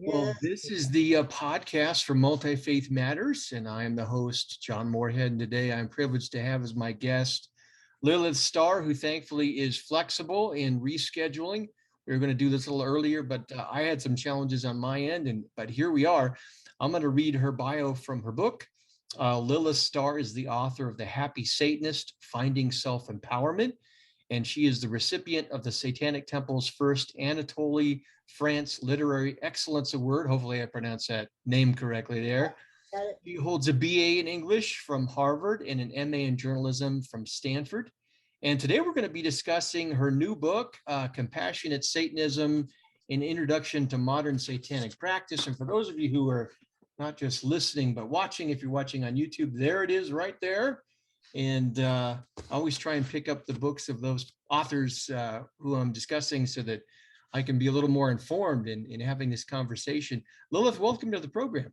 Well, this is the podcast for Multifaith Matters, and I am the host, John Moorhead. And today I'm privileged to have as my guest Lilith Starr, who thankfully is flexible in rescheduling. We were going to do this a little earlier, but I had some challenges on my end, but here we are. I'm going to read her bio from her book. Lilith Starr is the author of The Happy Satanist, Finding Self-Empowerment, and she is the recipient of the Satanic Temple's first Anatole, France Literary Excellence Award. Hopefully I pronounced that name correctly there. She holds a BA in English from Harvard and an MA in journalism from Stanford. And today we're going to be discussing her new book, Compassionate Satanism, An Introduction to Modern Satanic Practice. And for those of you who are not just listening, but watching, if you're watching on YouTube, there it is right there. And I always try and pick up the books of those authors who I'm discussing so that I can be a little more informed in having this conversation. Lilith, welcome to the program.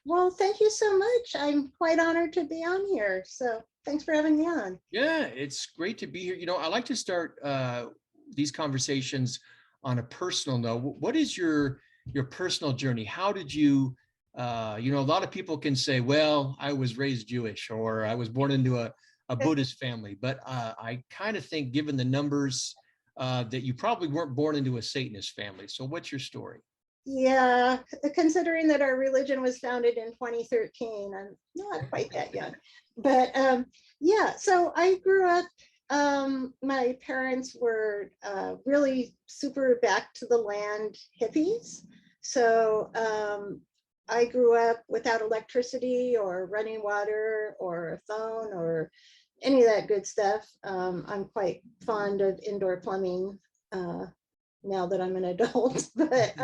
Well, thank you so much. I'm quite honored to be on here. So thanks for having me on. Yeah, it's great to be here. You know, I like to start these conversations on a personal note. What is your personal journey? How did you, a lot of people can say, well, I was raised Jewish or I was born into a Buddhist family, but I kind of think given the numbers that you probably weren't born into a Satanist family. So what's your story? Yeah, considering that our religion was founded in 2013, I'm not quite that young, but yeah, so I grew up, my parents were really super back to the land hippies. So I grew up without electricity or running water or a phone or any of that good stuff. I'm quite fond of indoor plumbing now that I'm an adult, but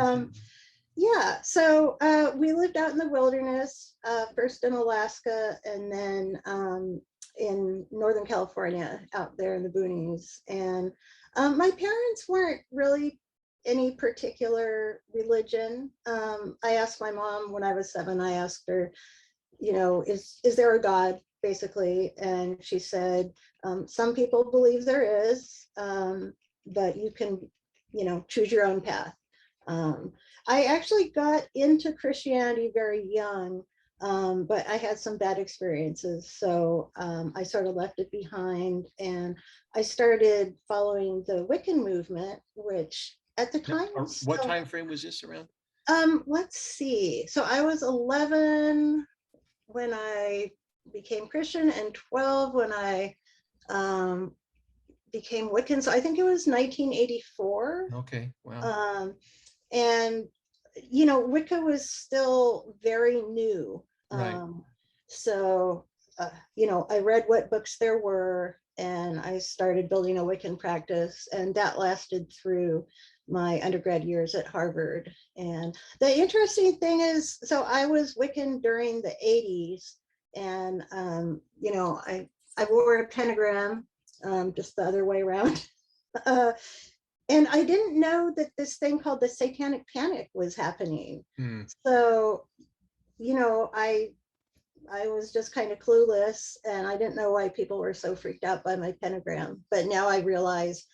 yeah, so we lived out in the wilderness, first in Alaska and then in Northern California, out there in the boonies. And my parents weren't really any particular religion. I asked my mom when I was 7, I asked her, is there a God, basically? And she said, some people believe there is, but you can, choose your own path. I actually got into Christianity very young, but I had some bad experiences. So I sort of left it behind and I started following the Wiccan movement, which at the time. What time frame was this around? Let's see. So I was 11 when I became Christian and 12 when I became Wiccan. So I think it was 1984. Okay, wow. And, Wicca was still very new. Right. So, I read what books there were and I started building a Wiccan practice, and that lasted through my undergrad years at Harvard. And the interesting thing is, so I was Wiccan during the 80s and, I wore a pentagram, just the other way around. And I didn't know that this thing called the Satanic Panic was happening. So, I was just kind of clueless and I didn't know why people were so freaked out by my pentagram. But now I realize,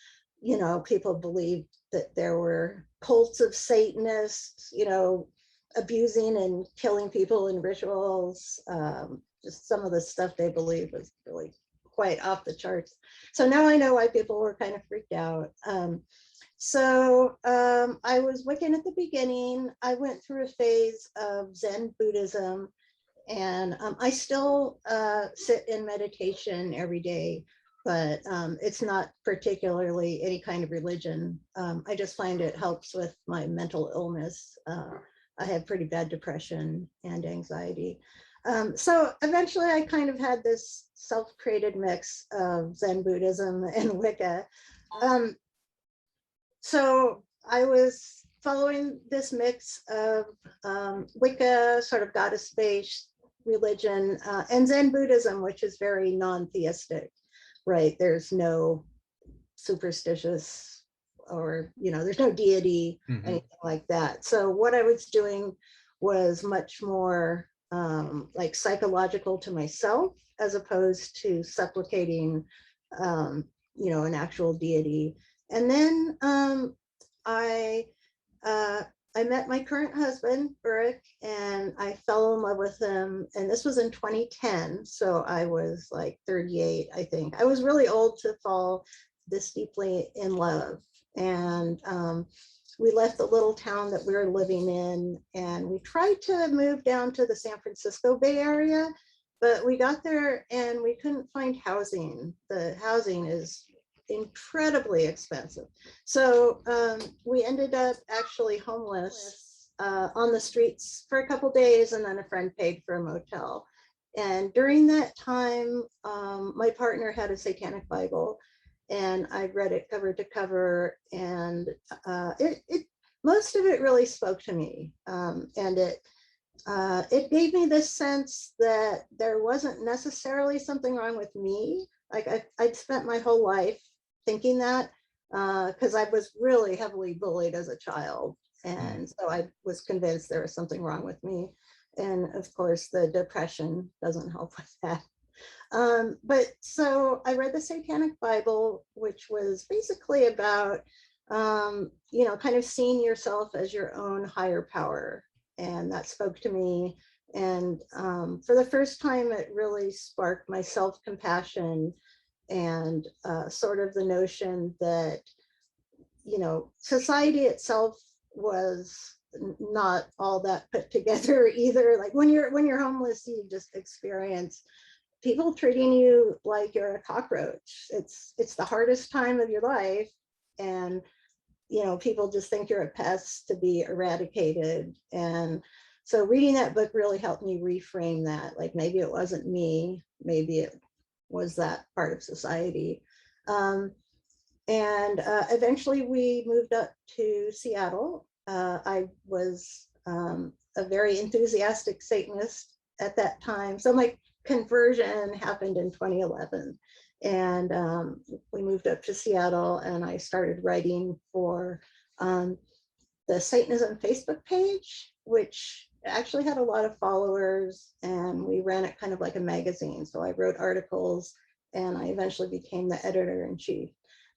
people believed that there were cults of Satanists, abusing and killing people in rituals. Just some of the stuff they believed was really quite off the charts. So now I know why people were kind of freaked out. So I was Wiccan at the beginning. I went through a phase of Zen Buddhism, and I still sit in meditation every day, but it's not particularly any kind of religion. I just find it helps with my mental illness. I have pretty bad depression and anxiety. So eventually I kind of had this self-created mix of Zen Buddhism and Wicca. So I was following this mix of Wicca, sort of goddess-based religion, and Zen Buddhism, which is very non-theistic, right? There's no superstitious or, there's no deity, anything like that. So what I was doing was much more like psychological to myself, as opposed to supplicating, an actual deity. And then I I met my current husband, Burrick, and I fell in love with him. And this was in 2010. So I was like 38, I think. I was really old to fall this deeply in love. And we left the little town that we were living in, and we tried to move down to the San Francisco Bay Area, but we got there and we couldn't find housing. The housing is incredibly expensive. So we ended up actually homeless on the streets for a couple days, and then a friend paid for a motel. And during that time, my partner had a Satanic Bible, and I read it cover to cover, and most of it really spoke to me, and it gave me this sense that there wasn't necessarily something wrong with me. Like I'd spent my whole life thinking that, because I was really heavily bullied as a child, and so I was convinced there was something wrong with me. And of course, the depression doesn't help with that. But so I read the Satanic Bible, which was basically about, kind of seeing yourself as your own higher power. And that spoke to me. And for the first time, it really sparked my self-compassion and sort of the notion that, society itself was not all that put together either. Like when you're homeless, you just experience people treating you like you're a cockroach. It's the hardest time of your life, and people just think you're a pest to be eradicated. And so reading that book really helped me reframe that. Like maybe it wasn't me, maybe it was that part of society. And eventually we moved up to Seattle. I was a very enthusiastic Satanist at that time. So my conversion happened in 2011. And we moved up to Seattle, and I started writing for the Satanism Facebook page, which actually had a lot of followers, and we ran it kind of like a magazine. So I wrote articles, and I eventually became the editor-in-chief.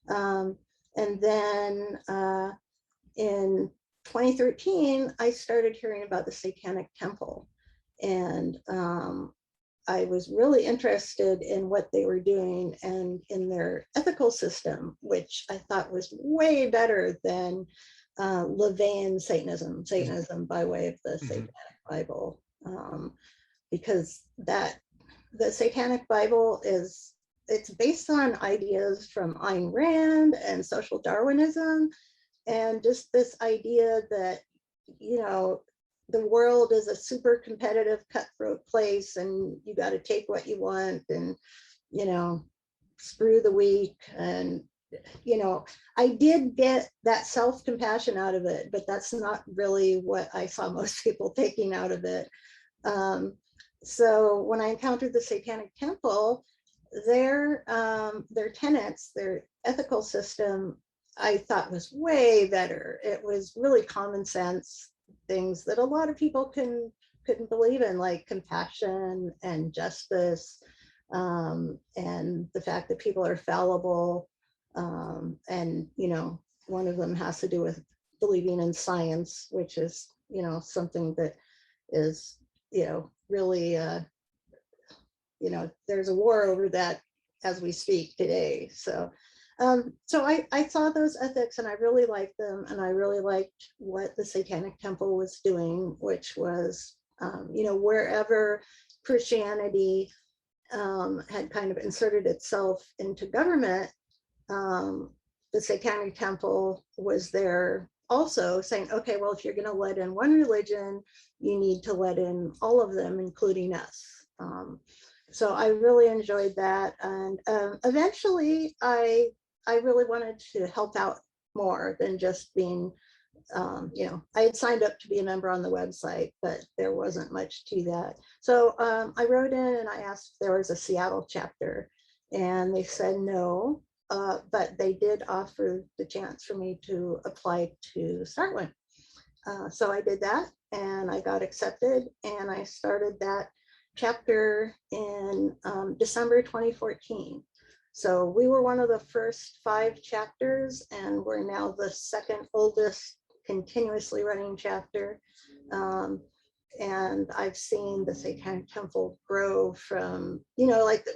And then in 2013, I started hearing about the Satanic Temple, and I was really interested in what they were doing and in their ethical system, which I thought was way better than LaVeyan Satanism by way of the Satanic Bible, because the Satanic Bible it's based on ideas from Ayn Rand and social Darwinism, and just this idea that, the world is a super competitive, cutthroat place, and you got to take what you want, and, screw the weak. And, I did get that self-compassion out of it, but that's not really what I saw most people taking out of it. So when I encountered the Satanic Temple, their tenets, their ethical system, I thought was way better. It was really common sense things that a lot of people couldn't believe in, like compassion and justice, and the fact that people are fallible. And, one of them has to do with believing in science, which is, something that is, really, there's a war over that as we speak today. So I saw those ethics, and I really liked them, and I really liked what the Satanic Temple was doing, which was, wherever Christianity had kind of inserted itself into government, the Satanic Temple was there also saying, okay, well, if you're going to let in one religion, you need to let in all of them, including us. So I really enjoyed that. And eventually I really wanted to help out more than just being, I had signed up to be a member on the website, but there wasn't much to that. So I wrote in and I asked if there was a Seattle chapter, and they said no, but they did offer the chance for me to apply to start one. So I did that, and I got accepted, and I started that chapter in December 2014. So we were one of the first 5 chapters, and we're now the second oldest continuously running chapter. And I've seen the Satanic Temple grow from, like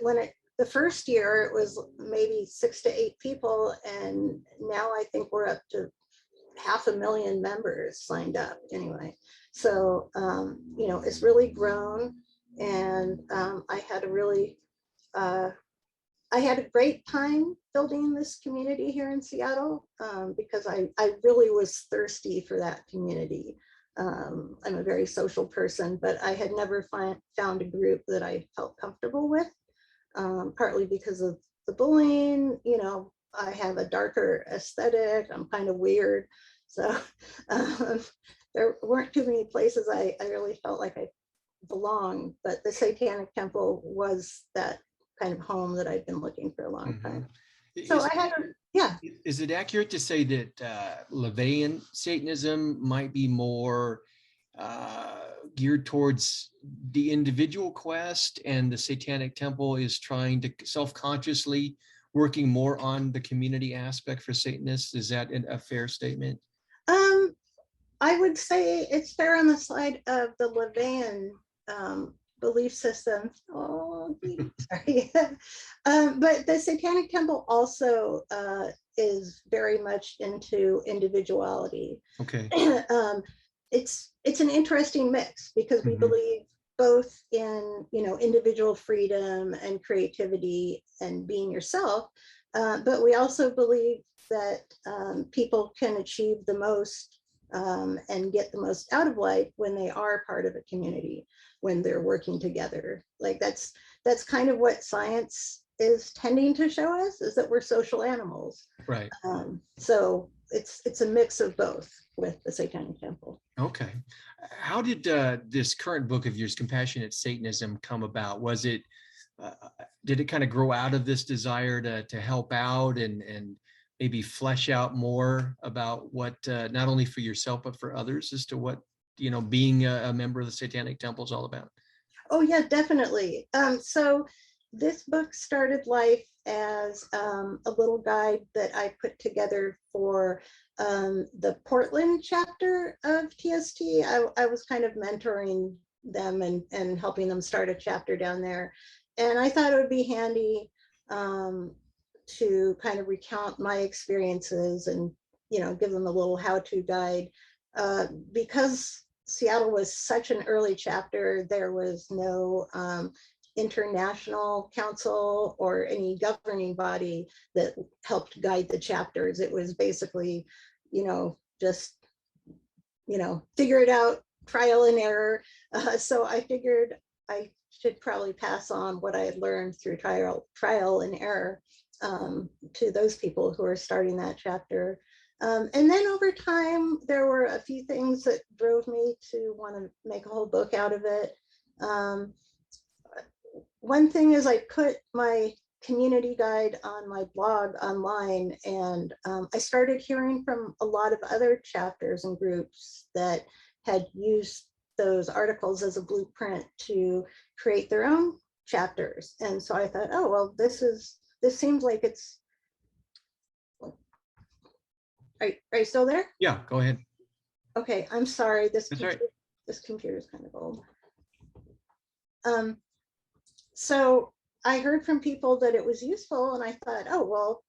the first year it was maybe 6 to 8 people, and now I think we're up to 500,000 members signed up anyway. So, it's really grown, and I had a great time building this community here in Seattle, because I really was thirsty for that community. I'm a very social person, but I had never found a group that I felt comfortable with, partly because of the bullying. I have a darker aesthetic, I'm kind of weird. So there weren't too many places I really felt like I belonged, but the Satanic Temple was that kind of home that I've been looking for a long time. So Is it accurate to say that LaVeyan Satanism might be more geared towards the individual quest, and the Satanic Temple is trying to self-consciously working more on the community aspect for Satanists? Is that a fair statement? I would say it's fair on the side of the LaVeyan belief system. Oh, sorry. But the Satanic Temple also is very much into individuality. Okay. It's an interesting mix, because we believe both in individual freedom and creativity and being yourself, but we also believe that people can achieve the most and get the most out of life when they are part of a community, when they're working together. Like that's kind of what science is tending to show us, is that we're social animals. Right. So it's a mix of both with the Satanic Temple. Okay. How did this current book of yours, Compassionate Satanism, come about? Was it, did it kind of grow out of this desire to help out and maybe flesh out more about what, not only for yourself, but for others, as to what, being a member of the Satanic Temple is all about? Oh yeah, definitely. So this book started life as a little guide that I put together for the Portland chapter of TST. I was kind of mentoring them and helping them start a chapter down there. And I thought it would be handy to kind of recount my experiences and, give them a little how-to guide. Because Seattle was such an early chapter, there was no international council or any governing body that helped guide the chapters. It was basically, just, figure it out, trial and error. So I figured I should probably pass on what I had learned through trial and error to those people who are starting that chapter. And then over time, there were a few things that drove me to want to make a whole book out of it. One thing is I put my community guide on my blog online, and I started hearing from a lot of other chapters and groups that had used those articles as a blueprint to create their own chapters. And so I thought, oh, well, this seems like it's, are you still there? Yeah, go ahead. Okay, I'm sorry, this computer is kind of old. So I heard from people that it was useful, and I thought, oh, well,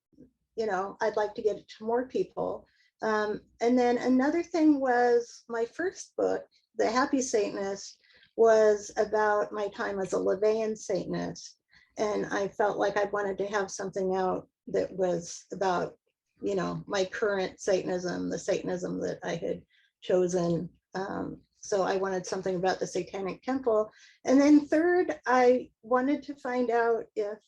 I'd like to get it to more people. And then another thing was my first book, The Happy Satanist, was about my time as a LaVeyan Satanist. And I felt like I wanted to have something out that was about, my current Satanism, the Satanism that I had chosen. So I wanted something about the Satanic Temple. And then third, I wanted to find out if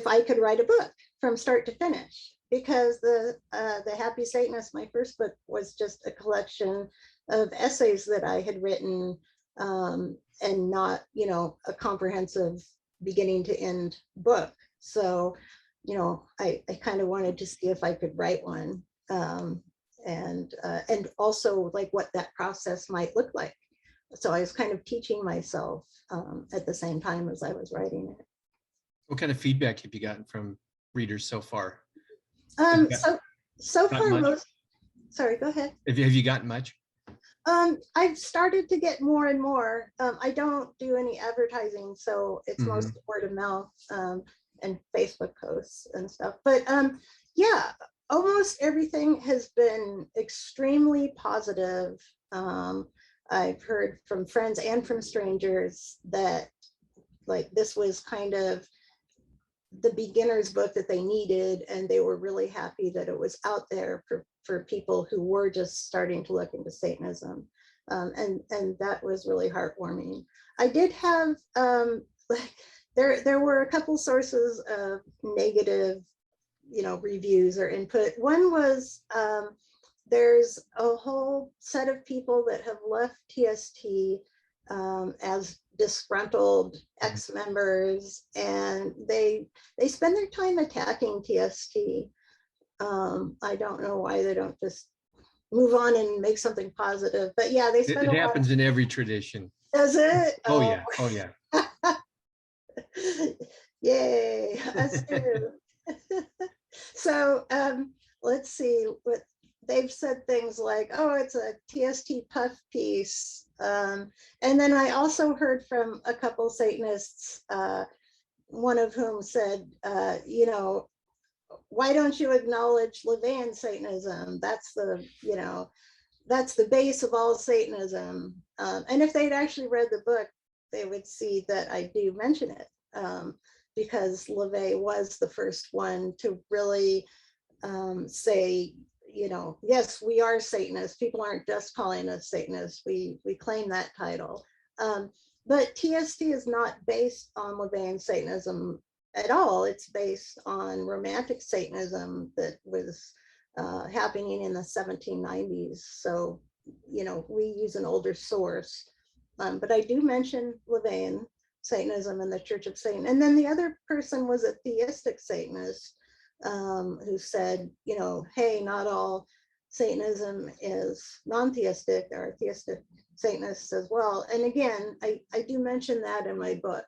I could write a book from start to finish, because the Happy Satanist, my first book, was just a collection of essays that I had written, and not, a comprehensive beginning to end book. So, I kind of wanted to see if I could write one. And also like what that process might look like. So I was kind of teaching myself at the same time as I was writing it. What kind of feedback have you gotten from readers so far? So far, sorry, go ahead. Have you gotten much? I've started to get more and more. I don't do any advertising, so it's mostly word of mouth and Facebook posts and stuff. But yeah, almost everything has been extremely positive. I've heard from friends and from strangers that like this was kind of the beginner's book that they needed, and they were really happy that it was out there for people who were just starting to look into Satanism. And that was really heartwarming. I did have, there were a couple sources of negative, reviews or input. One was, there's a whole set of people that have left TST as disgruntled ex-members, and they spend their time attacking TST. I don't know why they don't just move on and make something positive, but yeah, they spend it happens in every tradition. Does it? Oh yeah, oh yeah. Yay, us too. So let's see, what they've said things like, oh, it's a TST puff piece. And then I also heard from a couple Satanists, one of whom said, why don't you acknowledge LaVeyan Satanism? That's the base of all Satanism. And if they'd actually read the book, they would see that I do mention it, because LaVey was the first one to really say, yes, we are Satanists. People aren't just calling us Satanists. We claim that title. But TST is not based on LaVeyan Satanism at all. It's based on Romantic Satanism that was happening in the 1790s. So, we use an older source. But I do mention LaVeyan Satanism and the Church of Satan. And then the other person was a Theistic Satanist, who said, hey, not all Satanism is non-theistic. There are theistic Satanists as well. And again, I do mention that in my book.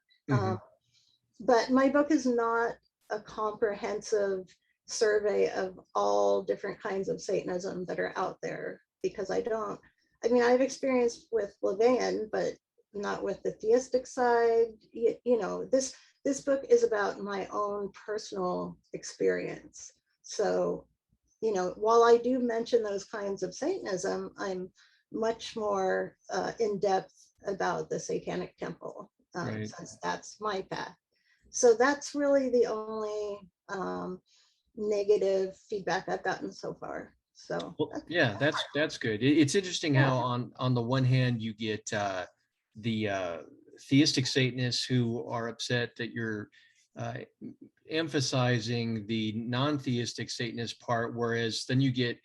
But my book is not a comprehensive survey of all different kinds of Satanism that are out there, because I've experienced with LaVeyan, but not with the theistic side. This book is about my own personal experience. So, while I do mention those kinds of Satanism, I'm much more in depth about the Satanic Temple, Right. since that's my path. So that's really the only negative feedback I've gotten so far. So yeah, that's good. It's interesting how on the one hand you get the theistic Satanists who are upset that you're emphasizing the non-theistic Satanist part, whereas then you get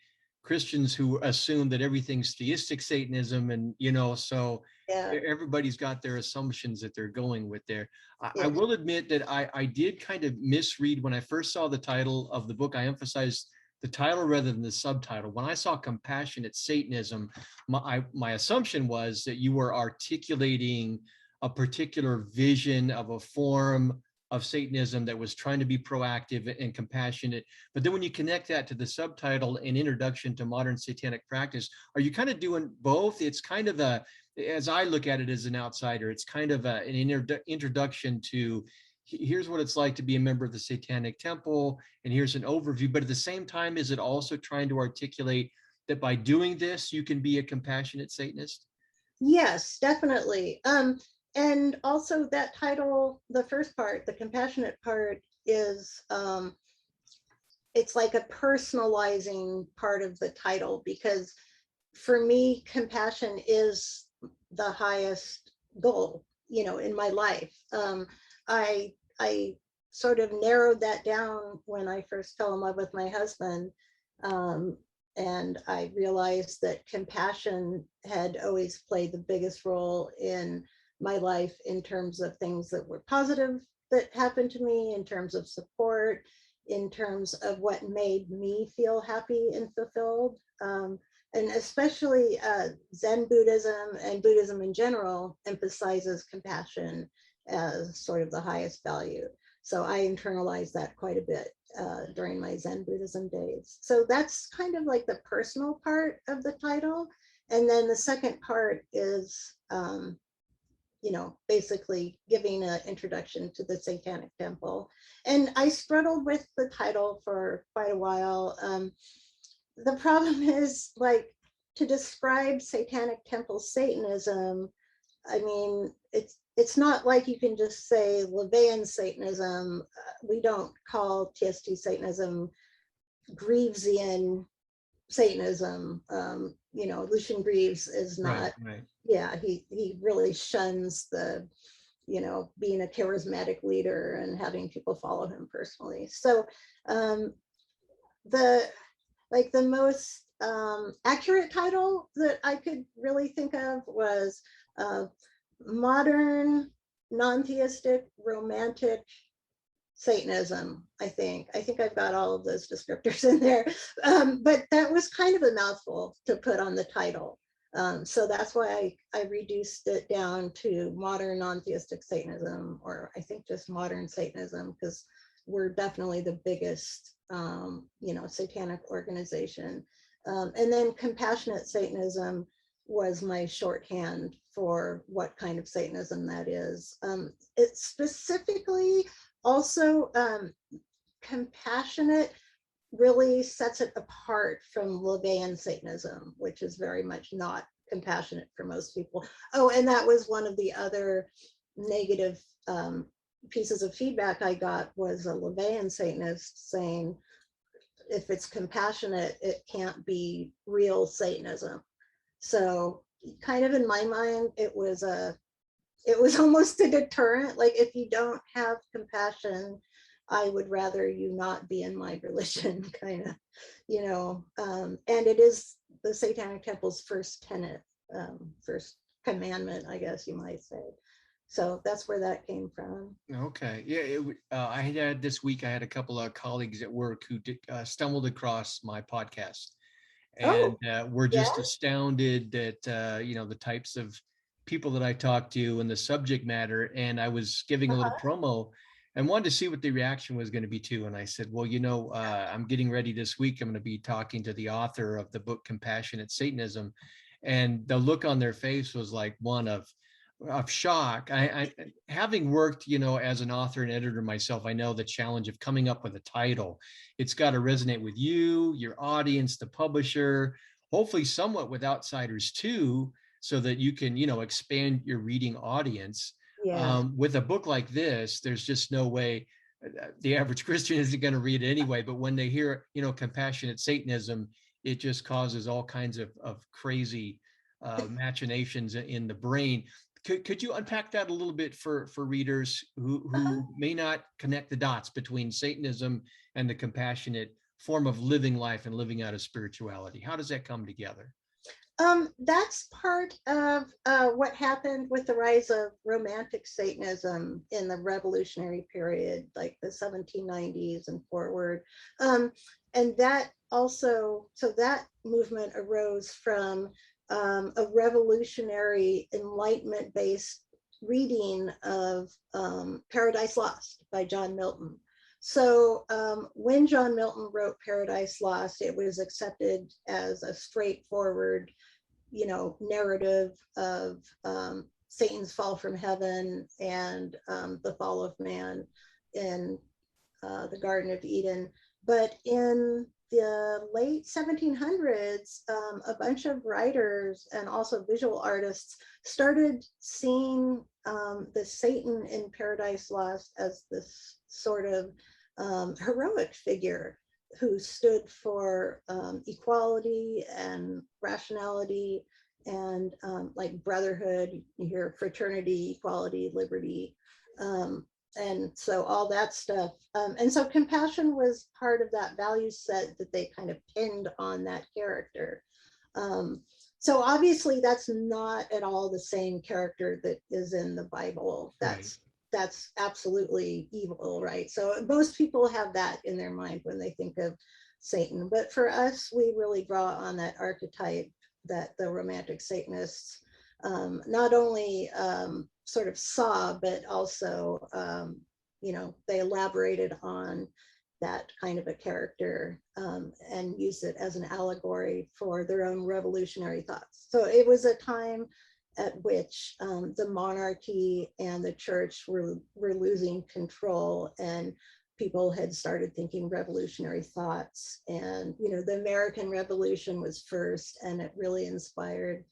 Christians who assume that everything's theistic Satanism, and so everybody's got their assumptions that they're going with there. I will admit that I did kind of misread when I first saw the title of the book. I emphasized the title rather than the subtitle. When I saw Compassionate Satanism, my assumption was that you were articulating a particular vision of a form of Satanism that was trying to be proactive and compassionate. But then when you connect that to the subtitle, An Introduction to Modern Satanic Practice, are you kind of doing both? It's kind of as I look at it as an outsider, it's kind of an introduction to here's what it's like to be a member of the Satanic Temple, and here's an overview. But at the same time, is it also trying to articulate that by doing this, you can be a compassionate Satanist? Yes, definitely. And also that title, the first part, the compassionate part, is it's like a personalizing part of the title, because for me, compassion is the highest goal, in my life. I sort of narrowed that down when I first fell in love with my husband. And I realized that compassion had always played the biggest role in my life, in terms of things that were positive that happened to me, in terms of support, in terms of what made me feel happy and fulfilled. And especially Zen Buddhism and Buddhism in general emphasizes compassion as sort of the highest value. So I internalized that quite a bit during my Zen Buddhism days. So that's kind of like the personal part of the title. And then the second part is, basically giving an introduction to the Satanic Temple. And I struggled with the title for quite a while. The problem is, like, to describe Satanic Temple Satanism, I mean, it's not like you can just say LaVeyan Satanism. We don't call TST Satanism Greavesian Satanism. Lucian Greaves is not, right. Yeah, he really shuns the, being a charismatic leader and having people follow him personally. So the most accurate title that I could really think of was Modern Non-Theistic Romantic Satanism. I think I've got all of those descriptors in there, but that was kind of a mouthful to put on the title. So that's why I reduced it down to Modern Non-Theistic Satanism, or I think just Modern Satanism, because we're definitely the biggest satanic organization. And then Compassionate Satanism was my shorthand for what kind of Satanism that is. It specifically also, compassionate really sets it apart from LaVeyan Satanism, which is very much not compassionate for most people. Oh, and that was one of the other negative pieces of feedback I got, was a LaVeyan Satanist saying, if it's compassionate, it can't be real Satanism. So kind of in my mind, it was almost a deterrent. Like, if you don't have compassion, I would rather you not be in my religion, kind of, and it is the Satanic Temple's first tenet, first commandment, I guess you might say. So that's where that came from. Okay. Yeah. I had this week, I had a couple of colleagues at work who stumbled across my podcast, and we're just astounded that, the types of people that I talk to and the subject matter. And I was giving a little promo and wanted to see what the reaction was going to be too. And I said, well, I'm getting ready this week. I'm going to be talking to the author of the book, Compassionate Satanism. And the look on their face was like one of shock. I having worked, as an author and editor myself, I know the challenge of coming up with a title. It's got to resonate with you, your audience, the publisher, hopefully somewhat with outsiders too, so that you can, expand your reading audience. Yeah. With a book like this, there's just no way the average Christian isn't going to read it anyway. But when they hear, Compassionate Satanism, it just causes all kinds of crazy machinations in the brain. Could you unpack that a little bit for readers who may not connect the dots between Satanism and the compassionate form of living life and living out of spirituality? How does that come together? That's part of what happened with the rise of Romantic Satanism in the Revolutionary period, like the 1790s and forward. And that also, so that movement arose from a revolutionary Enlightenment-based reading of Paradise Lost by John Milton. So when John Milton wrote Paradise Lost, it was accepted as a straightforward, narrative of Satan's fall from heaven and the fall of man in the Garden of Eden. But in the late 1700s, a bunch of writers and also visual artists started seeing the Satan in Paradise Lost as this sort of heroic figure who stood for equality and rationality and like brotherhood, you hear fraternity, equality, liberty. And so all that stuff. And so compassion was part of that value set that they kind of pinned on that character. So obviously that's not at all the same character that is in the Bible. That's absolutely evil, right? So most people have that in their mind when they think of Satan. But for us, we really draw on that archetype that the Romantic Satanists not only sort of saw, but also they elaborated on that kind of a character and used it as an allegory for their own revolutionary thoughts. So it was a time at which the monarchy and the church were losing control, and people had started thinking revolutionary thoughts. And, the American Revolution was first, and it really inspired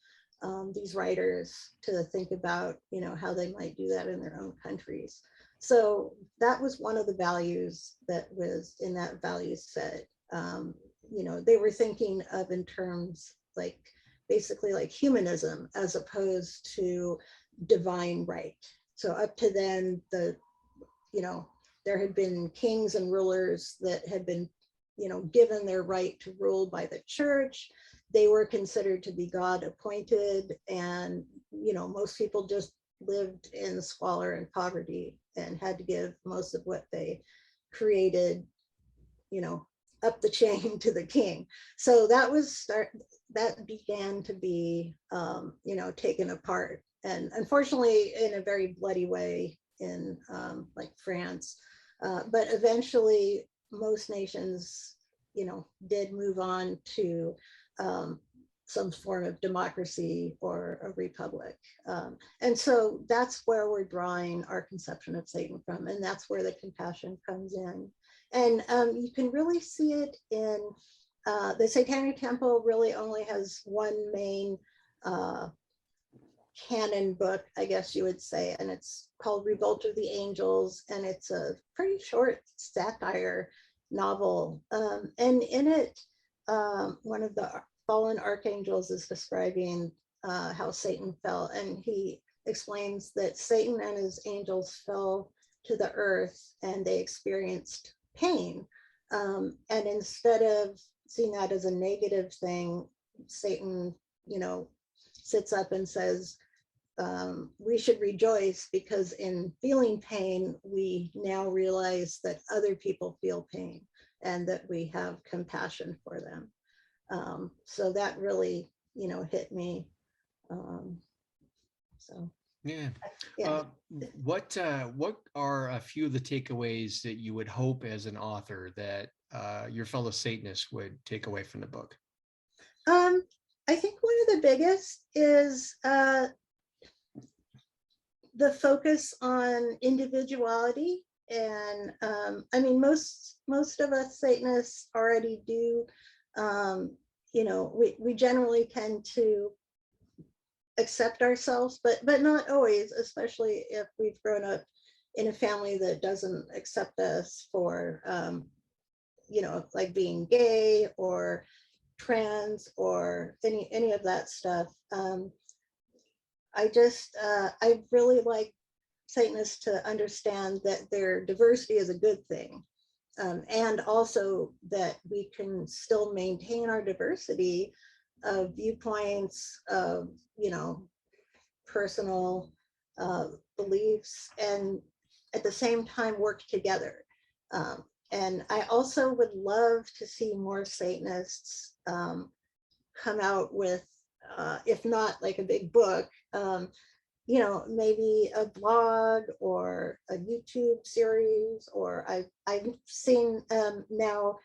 these writers to think about, how they might do that in their own countries. So that was one of the values that was in that value set. They were thinking of in terms basically like humanism as opposed to divine right. So up to then, there had been kings and rulers that had been, given their right to rule by the church. They were considered to be God appointed, and, most people just lived in squalor and poverty and had to give most of what they created, up the chain to the king. So that began to be, taken apart, and unfortunately in a very bloody way in France. But eventually most nations, did move on to some form of democracy or a republic. And so that's where we're drawing our conception of Satan from, and that's where the compassion comes in. And you can really see it in the Satanic Temple. Really only has one main canon book, I guess you would say, and it's called Revolt of the Angels, and it's a pretty short satire novel. And in it, one of the fallen archangels is describing how Satan fell, and he explains that Satan and his angels fell to the earth and they experienced pain. And instead of seeing that as a negative thing, Satan, sits up and says, we should rejoice because in feeling pain, we now realize that other people feel pain and that we have compassion for them. So that really, hit me. Yeah. What are a few of the takeaways that you would hope as an author that your fellow Satanists would take away from the book? I think one of the biggest is the focus on individuality. And I mean, most of us Satanists already do, we generally tend to accept ourselves, but not always, especially if we've grown up in a family that doesn't accept us for, like being gay or trans or any of that stuff. I really like Satanists to understand that their diversity is a good thing, and also that we can still maintain our diversity of viewpoints, of personal beliefs, and at the same time work together. And I also would love to see more Satanists come out with, if not like a big book, maybe a blog or a YouTube series, or I've seen now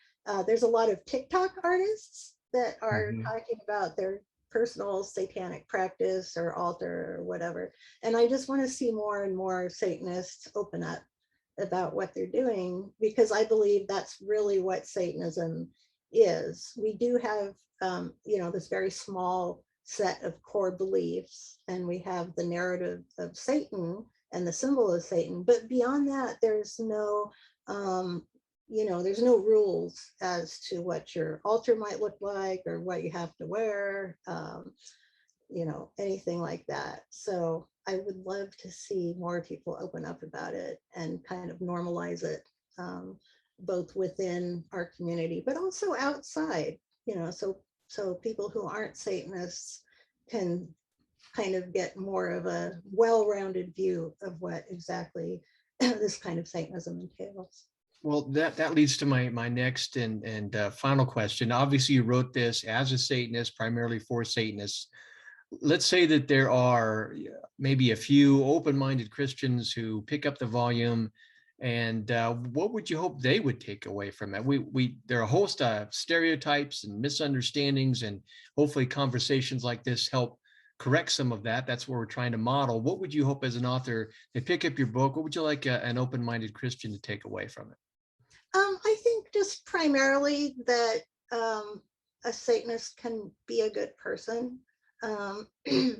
there's a lot of TikTok artists that are talking about their personal satanic practice or altar or whatever. And I just want to see more and more Satanists open up about what they're doing, because I believe that's really what Satanism is. We do have, this very small set of core beliefs, and we have the narrative of Satan and the symbol of Satan, but beyond that, there's no, there's no rules as to what your altar might look like or what you have to wear, anything like that. So I would love to see more people open up about it and kind of normalize it, both within our community, but also outside, so people who aren't Satanists can kind of get more of a well-rounded view of what exactly this kind of Satanism entails. Well, that leads to my next and final question. Obviously, you wrote this as a Satanist, primarily for Satanists. Let's say that there are maybe a few open-minded Christians who pick up the volume And what would you hope they would take away from it? There are a host of stereotypes and misunderstandings, and hopefully conversations like this help correct some of that. That's what we're trying to model. What would you hope as an author, they pick up your book, what would you like an open-minded Christian to take away from it? I think just primarily that a Satanist can be a good person, and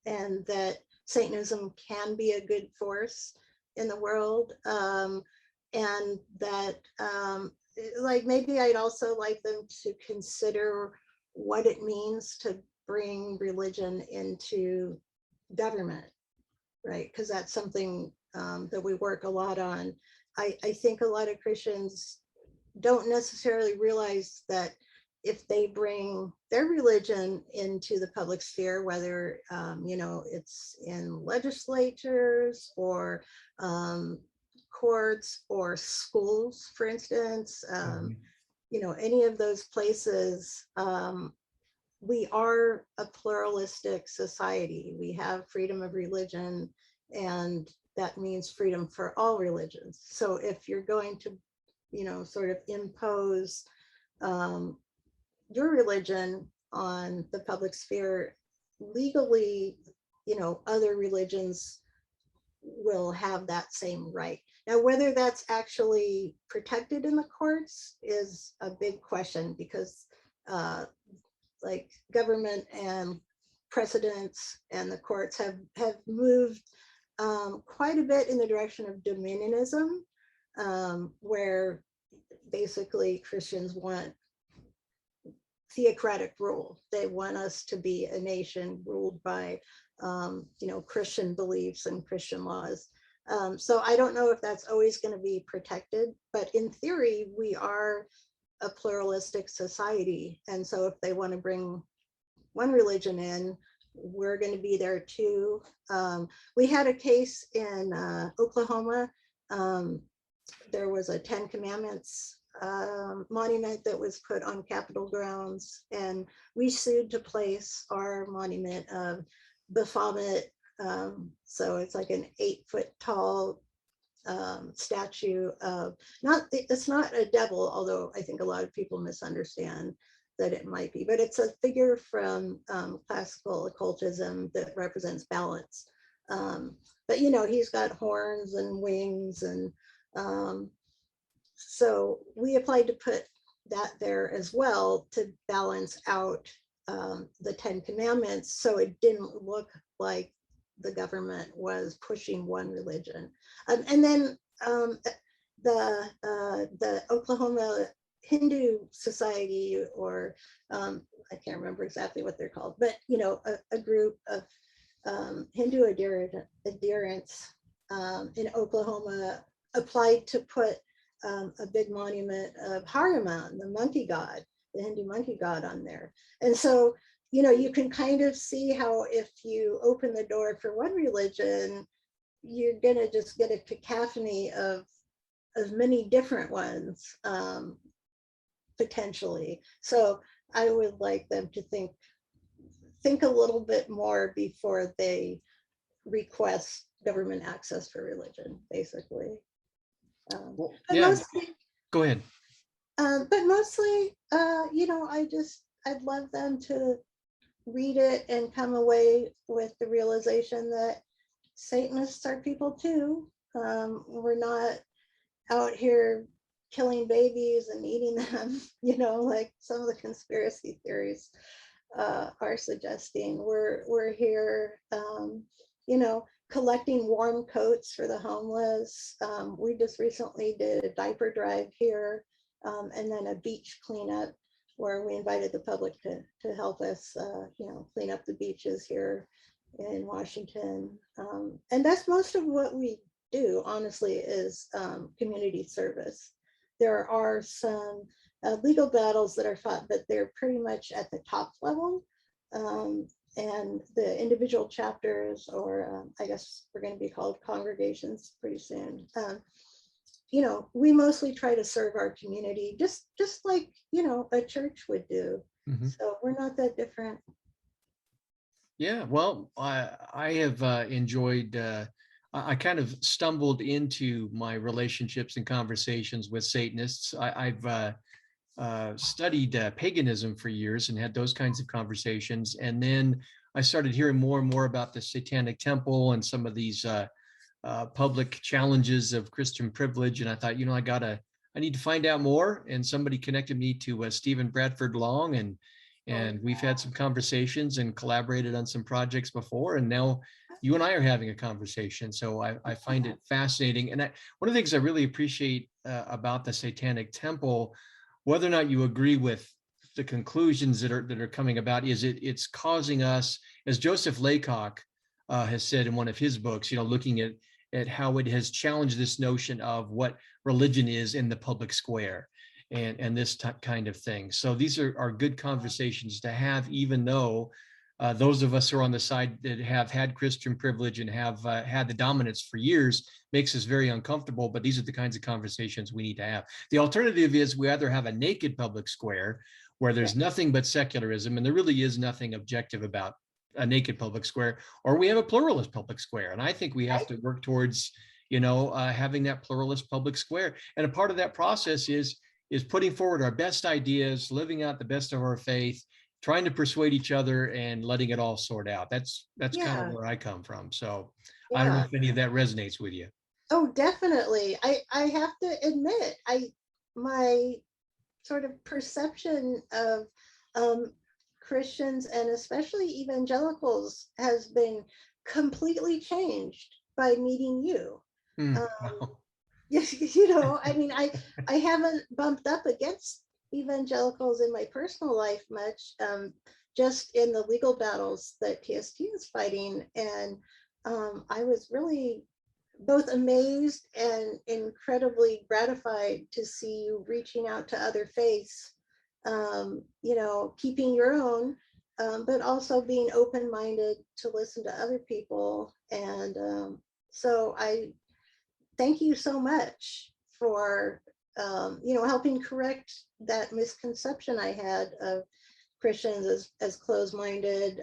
that Satanism can be a good force in the world, and that like maybe I'd also like them to consider what it means to bring religion into government, right? Because that's something that we work a lot on. I think a lot of Christians don't necessarily realize that if they bring their religion into the public sphere, whether it's in legislatures or courts or schools, for instance, any of those places, we are a pluralistic society. We have freedom of religion, and that means freedom for all religions. So if you're going to, sort of impose your religion on the public sphere, legally, other religions will have that same right. Now, whether that's actually protected in the courts is a big question, because like government and precedents and the courts have moved quite a bit in the direction of dominionism, where basically Christians want theocratic rule. They want us to be a nation ruled by Christian beliefs and Christian laws. So I don't know if that's always going to be protected, but in theory, we are a pluralistic society. And so if they want to bring one religion in, we're going to be there too. We had a case in Oklahoma. There was a 10 Commandments monument that was put on Capitol grounds, and we sued to place our monument of Baphomet. So it's like an 8-foot tall statue of, it's not a devil, although I think a lot of people misunderstand that it might be, but it's a figure from classical occultism that represents balance. But he's got horns and wings, and so we applied to put that there as well to balance out the 10 Commandments, so it didn't look like the government was pushing one religion. And then the Oklahoma Hindu Society, or I can't remember exactly what they're called, but a group of Hindu adherents in Oklahoma applied to put a big monument of Hanuman, the monkey god, the Hindu monkey god, on there. And so you can kind of see how if you open the door for one religion, you're gonna just get a cacophony of many different ones, potentially. So I would like them to think a little bit more before they request government access for religion, basically. Well, yeah, mostly, go ahead. But mostly, I'd love them to read it and come away with the realization that Satanists are people too. We're not out here killing babies and eating them, like some of the conspiracy theories are suggesting. We're here, collecting warm coats for the homeless. We just recently did a diaper drive here, and then a beach cleanup where we invited the public to help us, clean up the beaches here in Washington. And that's most of what we do, honestly, is community service. There are some legal battles that are fought, but they're pretty much at the top level. And the individual chapters, or I guess we're going to be called congregations pretty soon. We mostly try to serve our community, just like, a church would do. Mm-hmm. So we're not that different. Yeah, well, I have enjoyed I kind of stumbled into my relationships and conversations with Satanists. I've studied paganism for years and had those kinds of conversations. And then I started hearing more and more about the Satanic Temple and some of these public challenges of Christian privilege. And I thought, I need to find out more. And somebody connected me to Stephen Bradford Long, and we've had some conversations and collaborated on some projects before. And now you and I are having a conversation. So I find it fascinating. And one of the things I really appreciate about the Satanic Temple, whether or not you agree with the conclusions that are coming about, is it's causing us, as Joseph Laycock has said in one of his books, looking at how it has challenged this notion of what religion is in the public square and this kind of thing. So these are good conversations to have, even though those of us who are on the side that have had Christian privilege and have had the dominance for years makes us very uncomfortable, but these are the kinds of conversations we need to have. The alternative is we either have a naked public square where there's nothing but secularism, and there really is nothing objective about a naked public square, or we have a pluralist public square. And I think we have to work towards, having that pluralist public square. And a part of that process is putting forward our best ideas, living out the best of our faith, trying to persuade each other and letting it all sort out. That's kind of where I come from. So I don't know if any of that resonates with you. Oh, definitely. I have to admit, my sort of perception of Christians and especially evangelicals has been completely changed by meeting you. Wow. Yes, I haven't bumped up against evangelicals in my personal life much, just in the legal battles that TST is fighting. And I was really both amazed and incredibly gratified to see you reaching out to other faiths, keeping your own, but also being open-minded to listen to other people. And so I thank you so much for helping correct that misconception I had of Christians as closed-minded,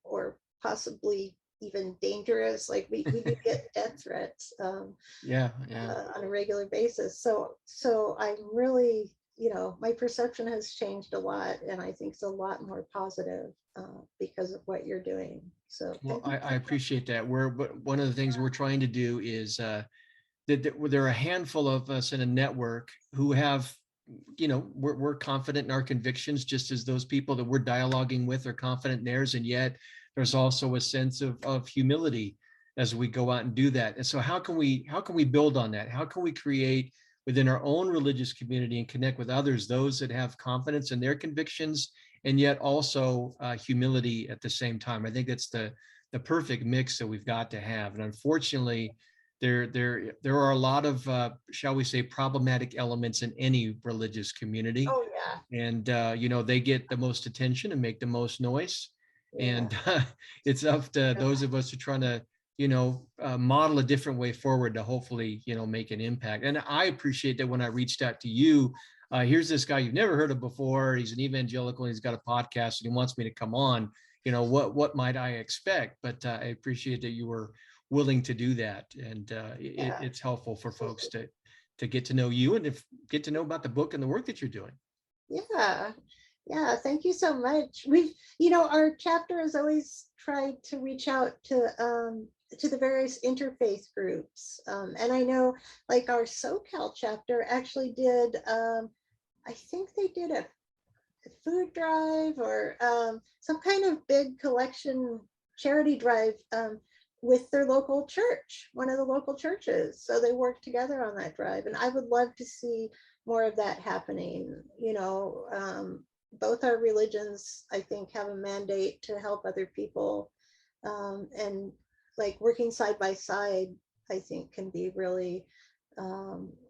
or possibly even dangerous. Like we do get death threats on a regular basis. So I'm really, my perception has changed a lot, and I think it's a lot more positive because of what you're doing. So well, I appreciate that. One of the things we're trying to do is that there are a handful of us in a network who have, we're confident in our convictions, just as those people that we're dialoguing with are confident in theirs. And yet there's also a sense of humility as we go out and do that. And so how can we build on that? How can we create within our own religious community and connect with others, those that have confidence in their convictions, and yet also humility at the same time? I think that's the perfect mix that we've got to have. And unfortunately, there are a lot of, shall we say, problematic elements in any religious community. Oh, yeah. And, they get the most attention and make the most noise. Yeah. And it's up to those of us who are trying to, model a different way forward to hopefully, make an impact. And I appreciate that when I reached out to you, here's this guy you've never heard of before. He's an evangelical, and he's got a podcast, and he wants me to come on. What might I expect? But I appreciate that you were willing to do that, and it's helpful for folks to get to know you and get to know about the book and the work that you're doing. Yeah, thank you so much. We've, our chapter has always tried to reach out to the various interfaith groups, and I know, like, our SoCal chapter actually did, I think they did a food drive or some kind of big collection charity drive with their local church, one of the local churches. So they worked together on that drive, and I would love to see more of that happening. Both our religions, I think, have a mandate to help other people, and like working side by side, I think, can be really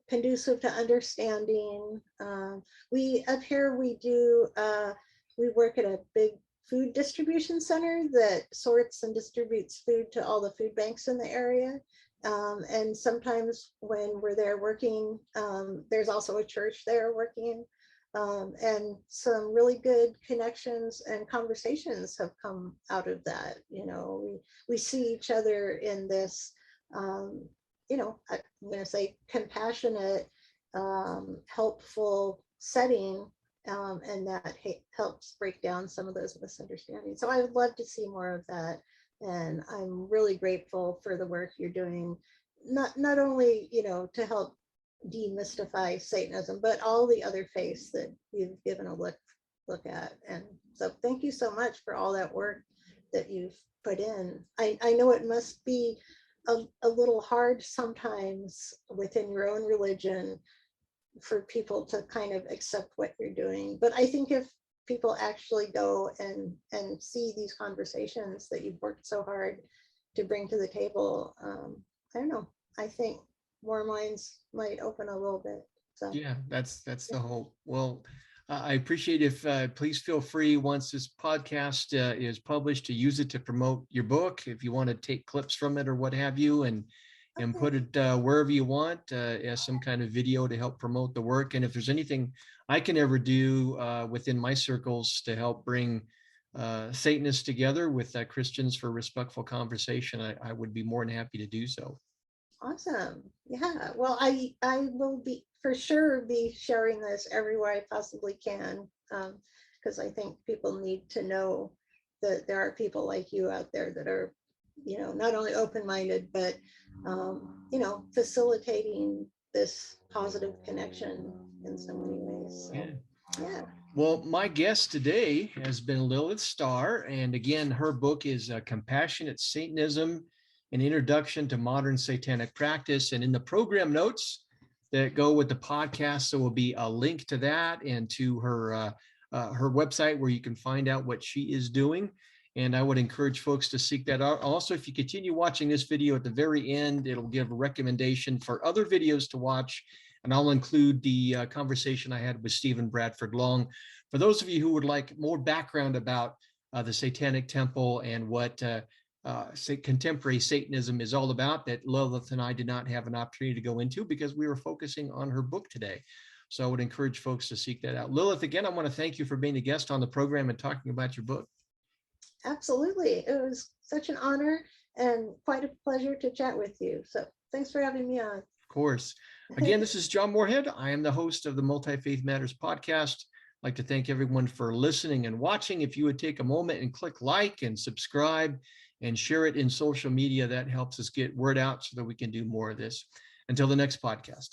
conducive to understanding. We up here, we work at a big food distribution center that sorts and distributes food to all the food banks in the area. And sometimes when we're there working, there's also a church there working, and some really good connections and conversations have come out of that. We see each other in this you know, I'm going to say compassionate, helpful setting, and that helps break down some of those misunderstandings. So I would love to see more of that. And I'm really grateful for the work you're doing, not only, you know, to help demystify Satanism, but all the other faiths that you've given a look at. And so thank you so much for all that work that you've put in. I know it must be a little hard sometimes within your own religion for people to kind of accept what you're doing. But I think if people actually go and see these conversations that you've worked so hard to bring to the table, I don't know, I think more minds might open a little bit. So yeah, that's the hope. Well, I appreciate if please feel free once this podcast is published to use it to promote your book. If you want to take clips from it or what have you, and put it wherever you want as some kind of video to help promote the work. And if there's anything I can ever do within my circles to help bring Satanists together with Christians for respectful conversation, I would be more than happy to do so. Awesome. Yeah. Well, I will be for sure be sharing this everywhere I possibly can, because I think people need to know that there are people like you out there that are, you know, not only open-minded, but, you know, facilitating this positive connection in so many ways. So, yeah. Well, my guest today has been Lilith Starr. And again, her book is Compassionate Satanism, an Introduction to Modern Satanic Practice. And in the program notes that go with the podcast, there will be a link to that and to her website where you can find out what she is doing. And I would encourage folks to seek that out. Also, if you continue watching this video at the very end, it'll give a recommendation for other videos to watch. And I'll include the conversation I had with Stephen Bradford Long. For those of you who would like more background about the Satanic Temple and what contemporary Satanism is all about, that Lilith and I did not have an opportunity to go into because we were focusing on her book today. So I would encourage folks to seek that out. Lilith, again, I want to thank you for being a guest on the program and talking about your book. Absolutely. It was such an honor and quite a pleasure to chat with you. So thanks for having me on. Of course. Again, this is John Moorhead. I am the host of the Multifaith Matters podcast. I'd like to thank everyone for listening and watching. If you would take a moment and click like and subscribe and share it in social media, that helps us get word out so that we can do more of this. Until the next podcast.